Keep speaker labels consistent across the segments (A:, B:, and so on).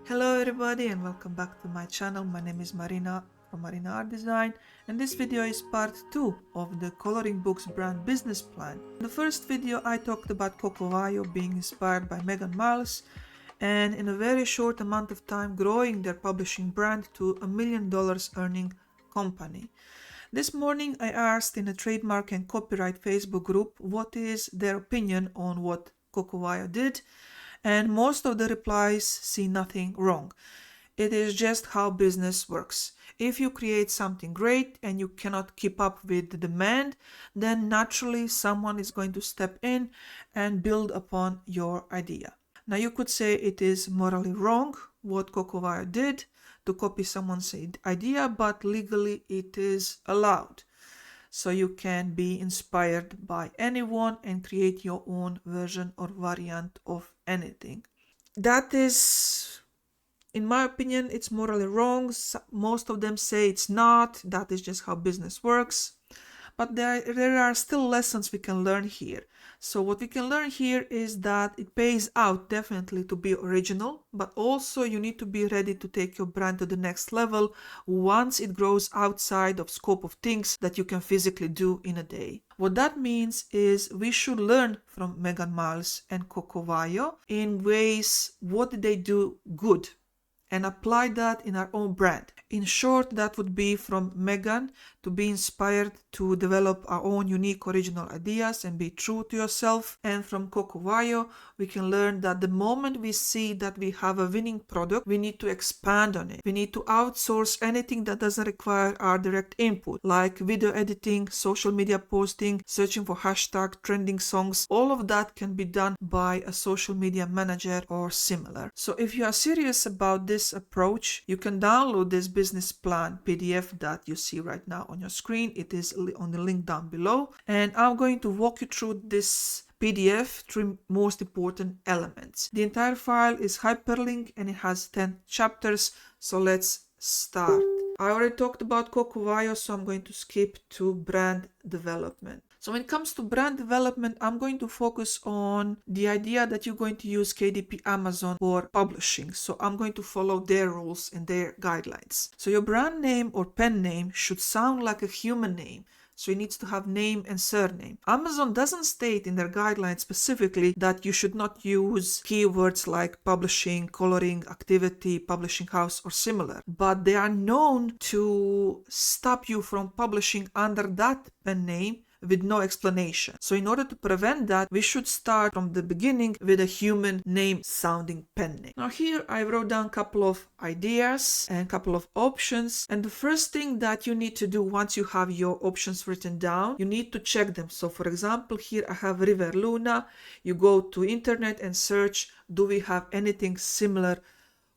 A: Hello everybody and welcome back to my channel. My name is Marina from Marina Art Design, and this video is part 2 of the Coloring Books brand business plan. In the first video I talked about Cocovayo being inspired by Megan Miles and in a very short amount of time growing their publishing brand to $1 million earning company. This morning I asked in a trademark and copyright Facebook group what is their opinion on what Cocovayo did, and most of the replies see nothing wrong. It is just how business works. If you create something great and you cannot keep up with the demand, then naturally someone is going to step in and build upon your idea. Now you could say it is morally wrong what Cocovayo did to copy someone's idea, but legally it is allowed. So you can be inspired by anyone and create your own version or variant of anything. That is, in my opinion, it's morally wrong. Most of them say it's not. That is just how business works. But there are still lessons we can learn here. So what we can learn here is that it pays out definitely to be original, but also you need to be ready to take your brand to the next level once it grows outside of scope of things that you can physically do in a day. What that means is we should learn from Megan Miles and Cocovayo in ways what did they do good and apply that in our own brand. In short, that would be from Megan to be inspired to develop our own unique original ideas and be true to yourself. And from Cocovayo, we can learn that the moment we see that we have a winning product, we need to expand on it. We need to outsource anything that doesn't require our direct input, like video editing, social media posting, searching for hashtag, trending songs. All of that can be done by a social media manager or similar. So if you are serious about this approach, you can download this business plan PDF that you see right now on your screen. It is on the link down below, and I'm going to walk you through this PDF three most important elements. The entire file is hyperlinked and it has 10 chapters, so let's start. I already talked about Cocovayo, so I'm going to skip to brand development. So when it comes to brand development, I'm going to focus on the idea that you're going to use KDP Amazon for publishing. So I'm going to follow their rules and their guidelines. So your brand name or pen name should sound like a human name. So it needs to have name and surname. Amazon doesn't state in their guidelines specifically that you should not use keywords like publishing, coloring, activity, publishing house, or similar. But they are known to stop you from publishing under that pen name with no explanation. So in order to prevent that, we should start from the beginning with a human name sounding pen name. Now here I wrote down a couple of ideas and a couple of options, and the first thing that you need to do once you have your options written down, you need to check them. So for example, here I have River Luna. You go to internet and search, do we have anything similar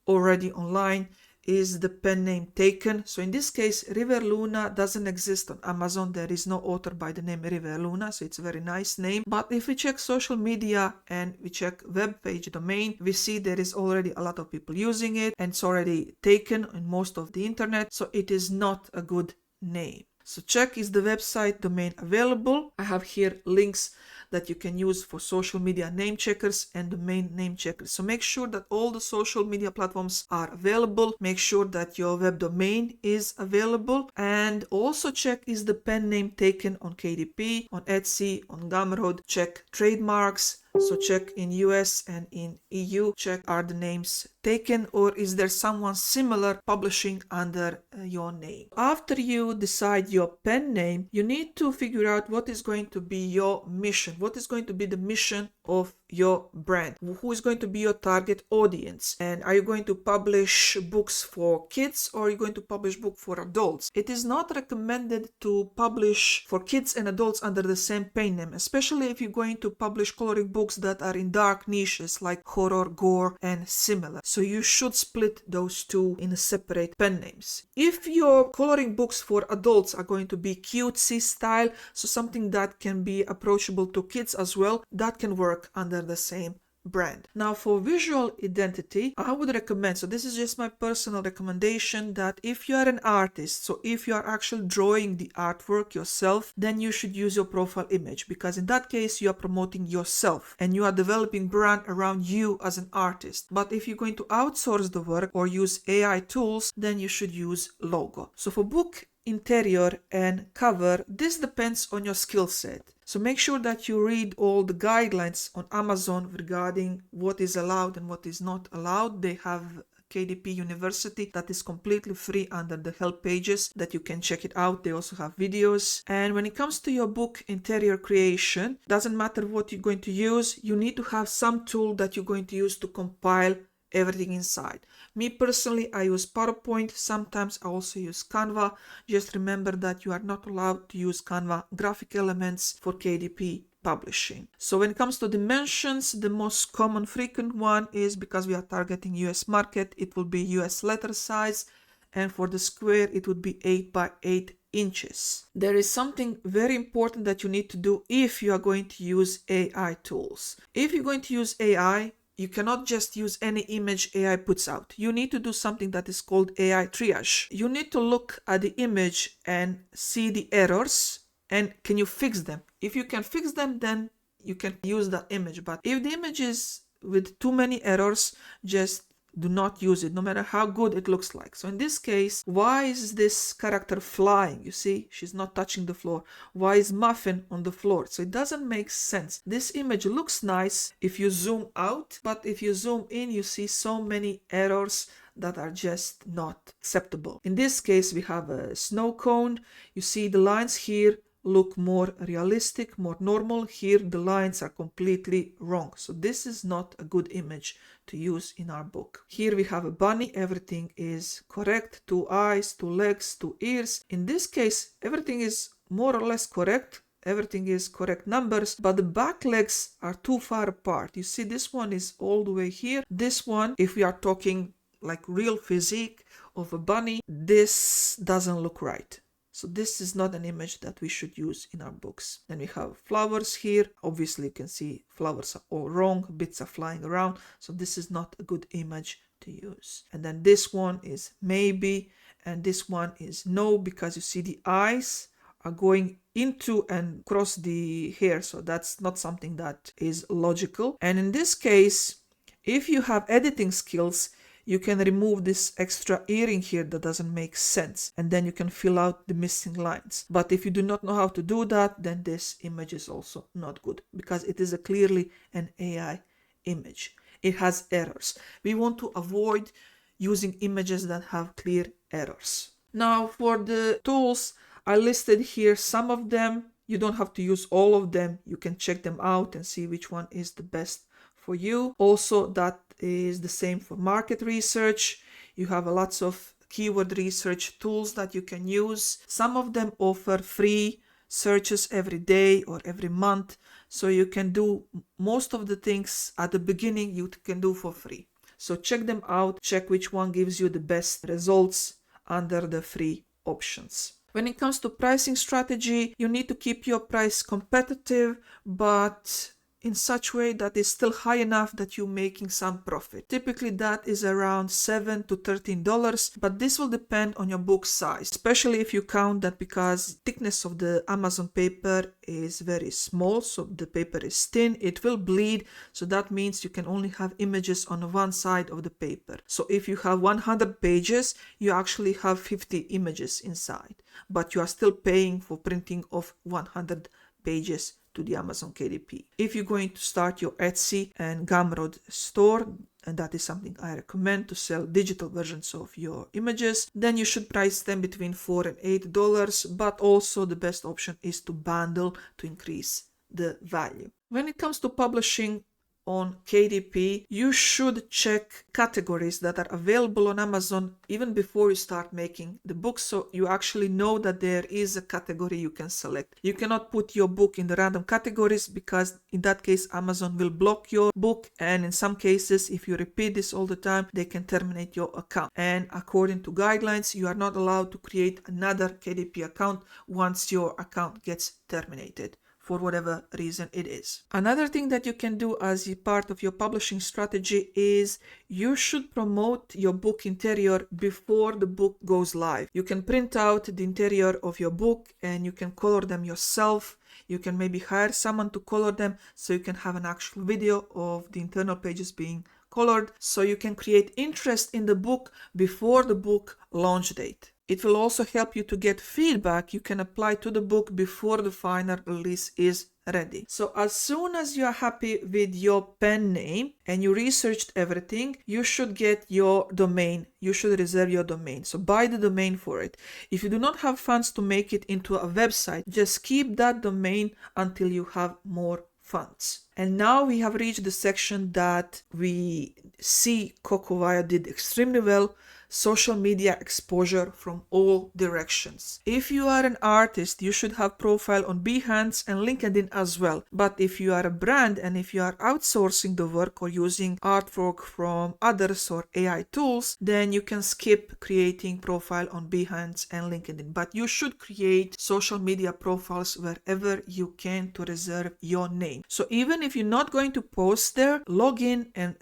A: already online? Is the pen name taken? So in this case, River Luna doesn't exist on Amazon. There is no author by the name River Luna, so it's a very nice name. But if we check social media and we check web page domain, we see there is already a lot of people using it and it's already taken on most of the internet, so it is not a good name. So check, is the website domain available? I have here links that you can use for social media name checkers and domain name checkers. So make sure that all the social media platforms are available. Make sure that your web domain is available, and also check, is the pen name taken on KDP, on Etsy, on Gumroad. Check trademarks. So check in US and in EU, check, are the names taken or is there someone similar publishing under your name. After you decide your pen name, you need to figure out what is going to be your mission. What is going to be the mission of your brand? Who is going to be your target audience? And are you going to publish books for kids or are you going to publish book for adults? It is not recommended to publish for kids and adults under the same pen name, especially if you're going to publish coloring books that are in dark niches like horror, gore, and similar. So you should split those two in separate pen names. If your coloring books for adults are going to be cutesy style, so something that can be approachable to kids as well, that can work under the same brand. Now for visual identity, I would recommend, so this is just my personal recommendation, that if you are an artist, so if you are actually drawing the artwork yourself, then you should use your profile image, because in that case you are promoting yourself and you are developing brand around you as an artist. But if you're going to outsource the work or use AI tools, then you should use logo. So for book interior and cover, this depends on your skill set. So make sure that you read all the guidelines on Amazon regarding what is allowed and what is not allowed. They have KDP University that is completely free under the help pages that you can check it out. They also have videos. And when it comes to your book interior creation, doesn't matter what you're going to use, you need to have some tool that you're going to use to compile everything inside. Me personally, I use PowerPoint. Sometimes I also use Canva. Just remember that you are not allowed to use Canva graphic elements for KDP publishing. So when it comes to dimensions, the most common frequent one is, because we are targeting US market, it will be US letter size, and for the square it would be 8 by 8 inches. There is something very important that you need to do if you are going to use AI tools. If you're going to use AI, you cannot just use any image AI puts out. You need to do something that is called AI triage. You need to look at the image and see the errors and can you fix them. If you can fix them, then you can use that image. But if the image is with too many errors, just do not use it, no matter how good it looks like. So in this case, why is this character flying? You see, she's not touching the floor. Why is Muffin on the floor? So it doesn't make sense. This image looks nice if you zoom out, but if you zoom in, you see so many errors that are just not acceptable. In this case, we have a snow cone. You see the lines here look more realistic, more normal. Here the lines are completely wrong. So this is not a good image to use in our book. Here we have a bunny. Everything is correct. 2 eyes, 2 legs, 2 ears. In this case, everything is more or less correct. Everything is correct numbers, but the back legs are too far apart. You see, this one is all the way here. This one, if we are talking like real physique of a bunny, this doesn't look right. So this is not an image that we should use in our books. Then we have flowers here. Obviously you can see flowers are all wrong, bits are flying around. So this is not a good image to use. And then this one is maybe, and this one is no, because you see the eyes are going into and across the hair. So that's not something that is logical. And in this case, if you have editing skills, you can remove this extra earring here that doesn't make sense, and then you can fill out the missing lines. But if you do not know how to do that, then this image is also not good, because it is clearly an AI image. It has errors. We want to avoid using images that have clear errors. Now for the tools, I listed here some of them. You don't have to use all of them. You can check them out and see which one is the best for you. Also, that is the same for market research. You have lots of keyword research tools that you can use. Some of them offer free searches every day or every month, so you can do most of the things at the beginning you can do for free. So check them out, check which one gives you the best results under the free options. When it comes to pricing strategy, you need to keep your price competitive, but in such way that is still high enough that you're making some profit. Typically that is around $7 to $13, but this will depend on your book size, especially if you count that because thickness of the Amazon paper is very small, so the paper is thin, it will bleed, so that means you can only have images on one side of the paper. So if you have 100 pages, you actually have 50 images inside, but you are still paying for printing of 100 pages to the Amazon KDP. If you're going to start your Etsy and Gumroad store, and that is something I recommend to sell digital versions of your images, then you should price them between $4 and $8, but also the best option is to bundle to increase the value. When it comes to publishing on KDP, you should check categories that are available on Amazon even before you start making the book, so you actually know that there is a category you can select. You cannot put your book in the random categories, because in that case Amazon will block your book, and in some cases if you repeat this all the time, they can terminate your account. And according to guidelines, you are not allowed to create another KDP account once your account gets terminated for whatever reason it is. Another thing that you can do as a part of your publishing strategy is you should promote your book interior before the book goes live. You can print out the interior of your book and you can color them yourself. You can maybe hire someone to color them so you can have an actual video of the internal pages being colored, so you can create interest in the book before the book launch date. It will also help you to get feedback you can apply to the book before the final release is ready. So as soon as you are happy with your pen name and you researched everything, you should get your domain. You should reserve your domain. So buy the domain for it. If you do not have funds to make it into a website, just keep that domain until you have more funds. And now we have reached the section that we see Cocovaya did extremely well. Social media exposure from all directions. If you are an artist, you should have profile on Behance and LinkedIn as well. But if you are a brand and if you are outsourcing the work or using artwork from others or AI tools, then you can skip creating profile on Behance and LinkedIn. But you should create social media profiles wherever you can to reserve your name. So even if you're not going to post there, log in and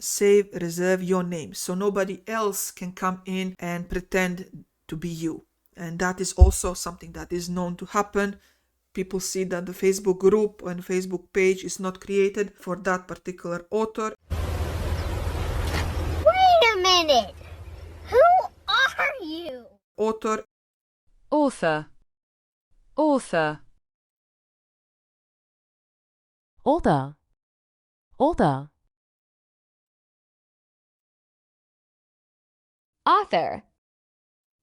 A: reserve your name so nobody else can come in and pretend to be you. And that is also something that is known to happen. People see that the Facebook group and Facebook page is not created for that particular author.
B: Wait a minute! Who are you?
A: Author.
C: Author. Author.
D: Author. Author.
B: Author.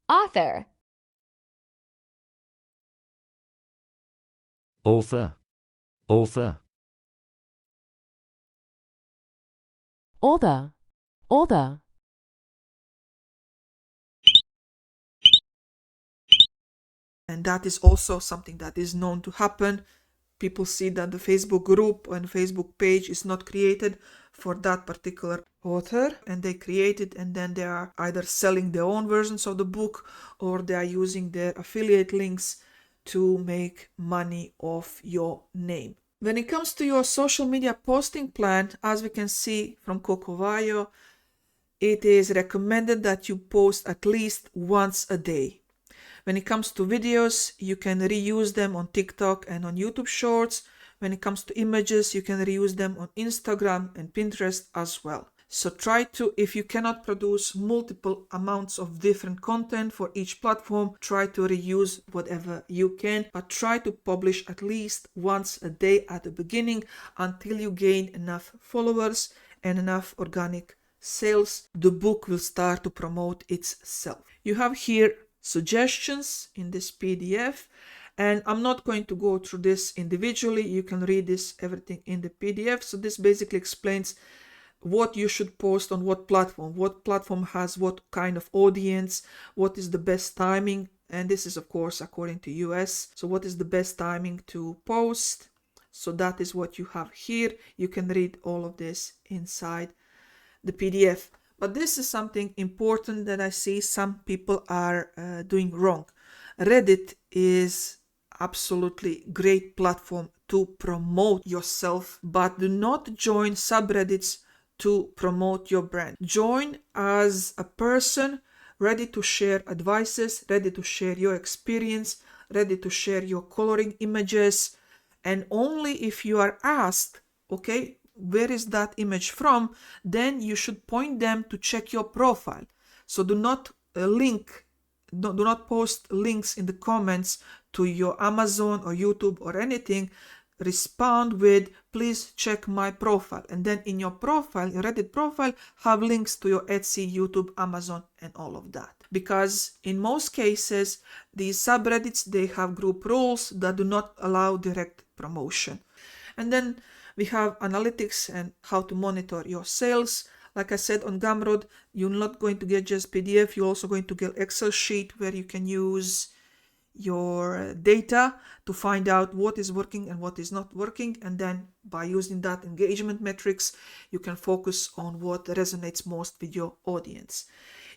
B: Author.
E: Author. Author.
D: Author. Author.
A: And that is also something that is known to happen. People see that the Facebook group and Facebook page is not created for that particular author, and they create it, and then they are either selling their own versions of the book or they are using their affiliate links to make money off your name. When it comes to your social media posting plan, as we can see from Cocovaya, it is recommended that you post at least once a day. When it comes to videos, you can reuse them on TikTok and on YouTube Shorts. When it comes to images, you can reuse them on Instagram and Pinterest as well. So try to, if you cannot produce multiple amounts of different content for each platform, try to reuse whatever you can, but try to publish at least once a day at the beginning until you gain enough followers and enough organic sales. The book will start to promote itself. You have here suggestions in this PDF, and I'm not going to go through this individually. You can read this everything in the PDF. So this basically explains what you should post on what platform has what kind of audience, what is the best timing, and this is of course according to US. So what is the best timing to post? So that is what you have here. You can read all of this inside the PDF. But this is something important that I see some people are doing wrong. Reddit is absolutely great platform to promote yourself, but do not join subreddits to promote your brand. Join as a person ready to share advices, ready to share your experience, ready to share your coloring images, and only if you are asked, okay, where is that image from, then you should point them to check your profile. So do not do not post links in the comments to your Amazon or YouTube or anything. Respond with, please check my profile, and then in your profile, your Reddit profile, have links to your Etsy, YouTube, Amazon, and all of that. Because in most cases, these subreddits, they have group rules that do not allow direct promotion. And then we have analytics and how to monitor your sales. Like I said, on Gumroad, you're not going to get just PDF, you're also going to get Excel sheet where you can use your data to find out what is working and what is not working, and then by using that engagement metrics, you can focus on what resonates most with your audience.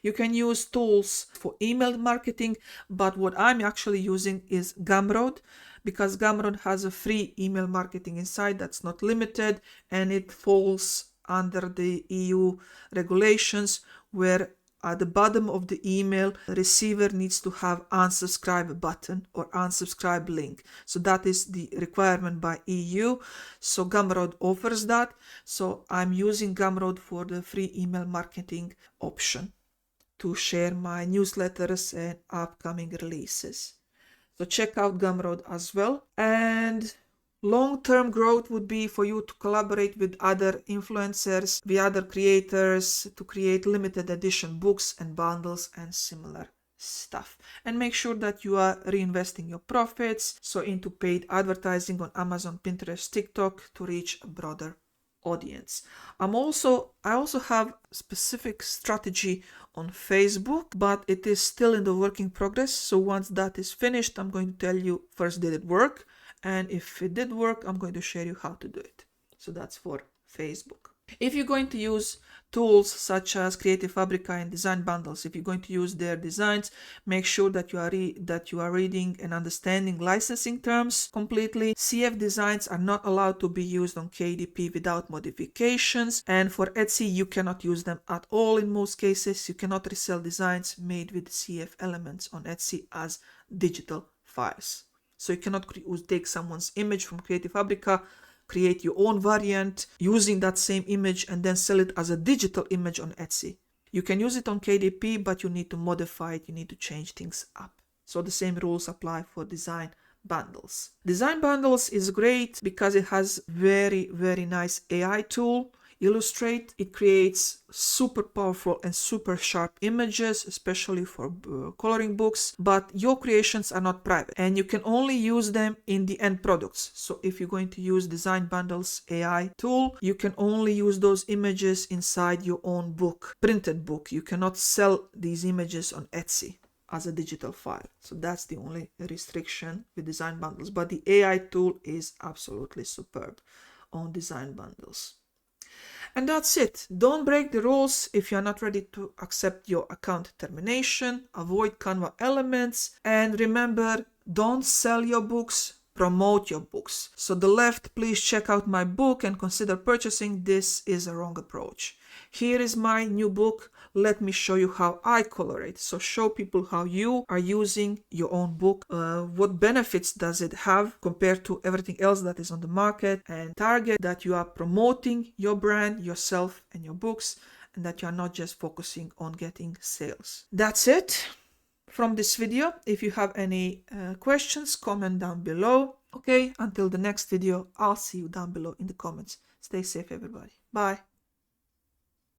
A: You can use tools for email marketing, but what I'm actually using is Gumroad, because Gumroad has a free email marketing inside that's not limited, and it falls under the EU regulations where at the bottom of the email, the receiver needs to have unsubscribe button or unsubscribe link. So that is the requirement by EU. So Gumroad offers that. So I'm using Gumroad for the free email marketing option to share my newsletters and upcoming releases. So check out Gumroad as well. And long-term growth would be for you to collaborate with other influencers, with other creators, to create limited edition books and bundles and similar stuff. And make sure that you are reinvesting your profits, so into paid advertising on Amazon, Pinterest, TikTok to reach a broader audience. I also have specific strategy on Facebook, but it is still in the work in progress. So once that is finished, I'm going to tell you first, did it work? And if it did work, I'm going to share you how to do it. So that's for Facebook. If you're going to use tools such as Creative Fabrica and design bundles, if you're going to use their designs, make sure that you are reading and understanding licensing terms completely. CF designs are not allowed to be used on KDP without modifications, and for Etsy you cannot use them at all. In most cases, you cannot resell designs made with CF elements on Etsy as digital files. So you cannot take someone's image from Creative Fabrica, create your own variant using that same image, and then sell it as a digital image on Etsy. You can use it on KDP, but you need to modify it. You need to change things up. So the same rules apply for design bundles. Design bundles is great because it has very, very nice AI tool. Illustrate. It creates super powerful and super sharp images, especially for coloring books, but your creations are not private and you can only use them in the end products. So if you're going to use Design Bundles AI tool, you can only use those images inside your own book, printed book. You cannot sell these images on Etsy as a digital file. So that's the only restriction with Design Bundles, but the AI tool is absolutely superb on Design Bundles. And that's it. Don't break the rules if you're not ready to accept your account termination. Avoid Canva elements. And remember, don't sell your books, promote your books. So the left, please check out my book and consider purchasing. This is a wrong approach. Here is my new book. Let me show you how I colorate. So show people how you are using your own book. What benefits does it have compared to everything else that is on the market, and target that you are promoting your brand, yourself and your books, and that you are not just focusing on getting sales. That's it from this video. If you have any questions, comment down below. Okay, until the next video, I'll see you down below in the comments. Stay safe, everybody. Bye.